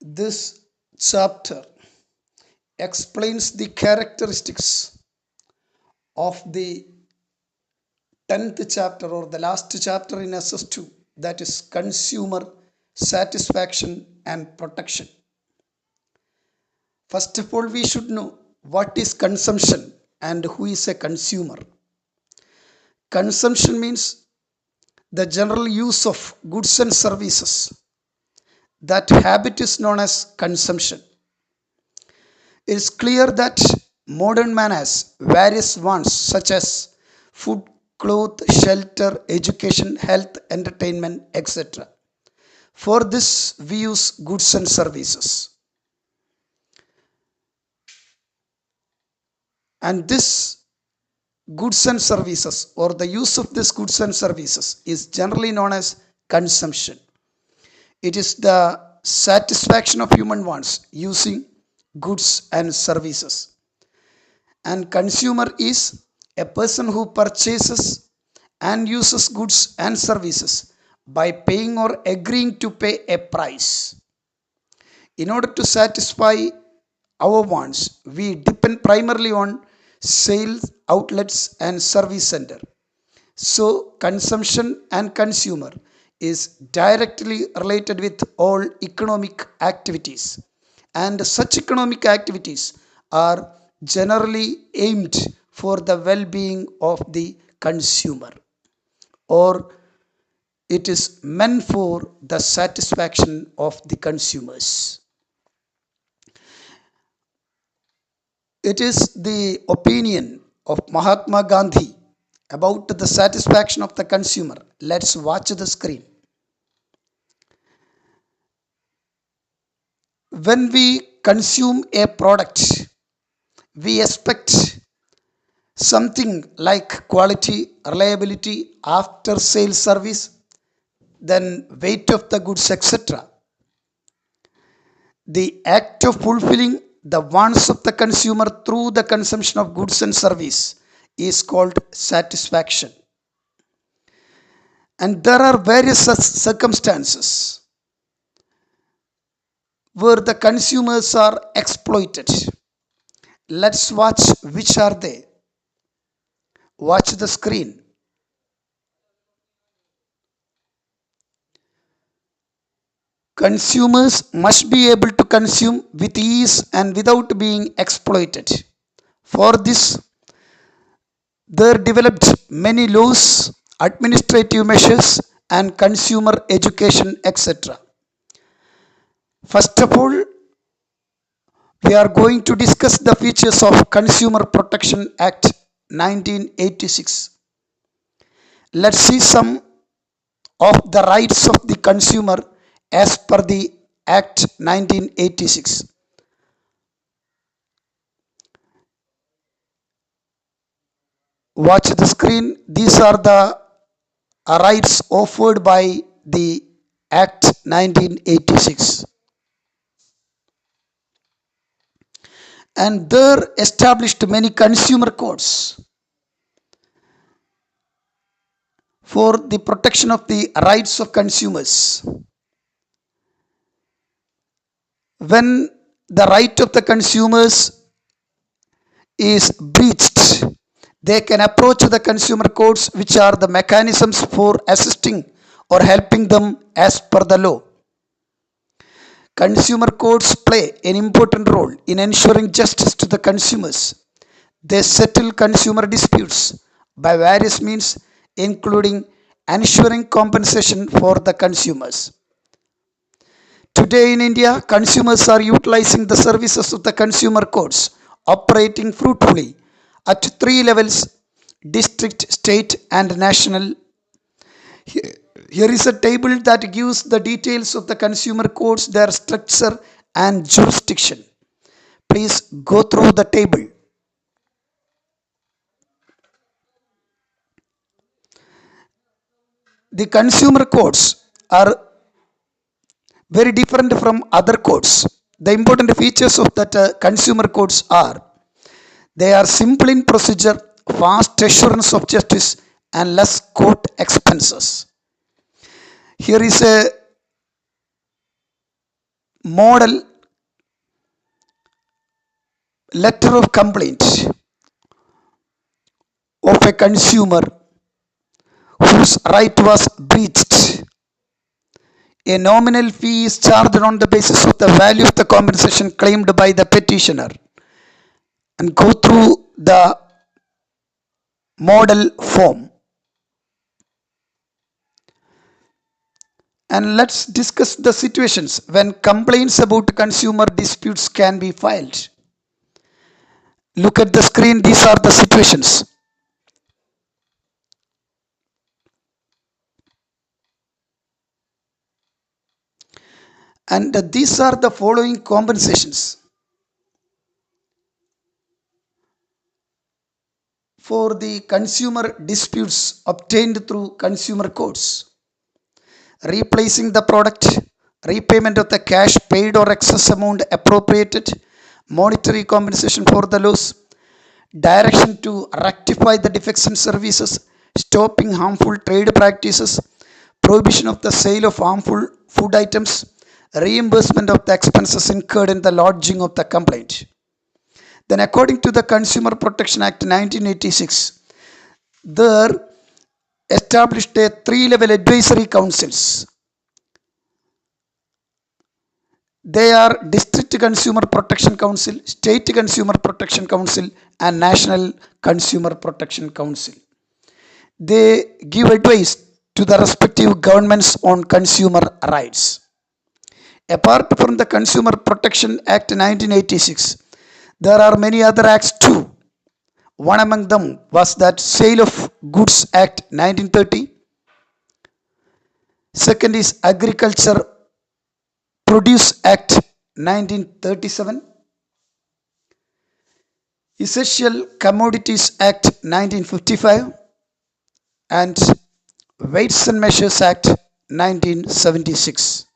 This chapter explains the characteristics of the 10th chapter or the last chapter in SS2, that is consumer satisfaction and protection. First of all, we should know what is consumption and who is a consumer. Consumption means the general use of goods and services. That habit is known as consumption. It is clear that modern man has various wants such as food, cloth, shelter, education, health, entertainment, etc. For this, we use goods and services. And this goods and services, or the use of this goods and services, is generally known as consumption. It is the satisfaction of human wants using goods and services. And consumer is a person who purchases and uses goods and services by paying or agreeing to pay a price. In order to satisfy our wants, we depend primarily on sales outlets and service center. So consumption and consumer is directly related with all economic activities, and such economic activities are generally aimed for the well-being of the consumer, or it is meant for the satisfaction of the consumers. It is the opinion of Mahatma Gandhi about the satisfaction of the consumer. Let's watch the screen. When we consume a product, we expect something like quality, reliability, after sales service, then weight of the goods, etc. The act of fulfilling the wants of the consumer through the consumption of goods and service is called satisfaction. And there are various circumstances where the consumers are exploited. Let's watch which are they. Watch the screen. Consumers must be able to consume with ease and without being exploited. For this, there developed many laws, administrative measures, and consumer education, etc. First of all, we are going to discuss the features of Consumer Protection Act 1986. Let's see some of the rights of the consumer as per the Act 1986. Watch the screen. These are the rights offered by the Act 1986. And there established many consumer courts for the protection of the rights of consumers. When the right of the consumers is breached, they can approach the consumer courts, which are the mechanisms for assisting or helping them as per the law. Consumer courts play an important role in ensuring justice to the consumers. They settle consumer disputes by various means, including ensuring compensation for the consumers. Today in India, consumers are utilizing the services of the consumer courts, operating fruitfully at 3 levels: district, state, and national. Here is a table that gives the details of the consumer courts, their structure and jurisdiction. Please go through the table. The consumer courts are very different from other courts. The important features of that consumer courts are: they are simple in procedure, fast assurance of justice, and less court expenses. Here is a model letter of complaint of a consumer whose right was breached. A nominal fee is charged on the basis of the value of the compensation claimed by the petitioner, and go through the model form. And let's discuss the situations when complaints about consumer disputes can be filed. Look at the screen, these are the situations. And these are the following compensations for the consumer disputes obtained through consumer courts: replacing the product, repayment of the cash paid or excess amount appropriated, monetary compensation for the loss, direction to rectify the defects in services, stopping harmful trade practices, prohibition of the sale of harmful food items, reimbursement of the expenses incurred in the lodging of the complaint. Then, according to the Consumer Protection Act 1986, there established a 3-level advisory councils. They are District Consumer Protection Council, State Consumer Protection Council, and National Consumer Protection Council. They give advice to the respective governments on consumer rights. Apart from the Consumer Protection Act 1986, there are many other acts too. One among them was that Sale of Goods Act 1930. Second is Agriculture Produce Act 1937. Essential Commodities Act 1955. And Weights and Measures Act 1976.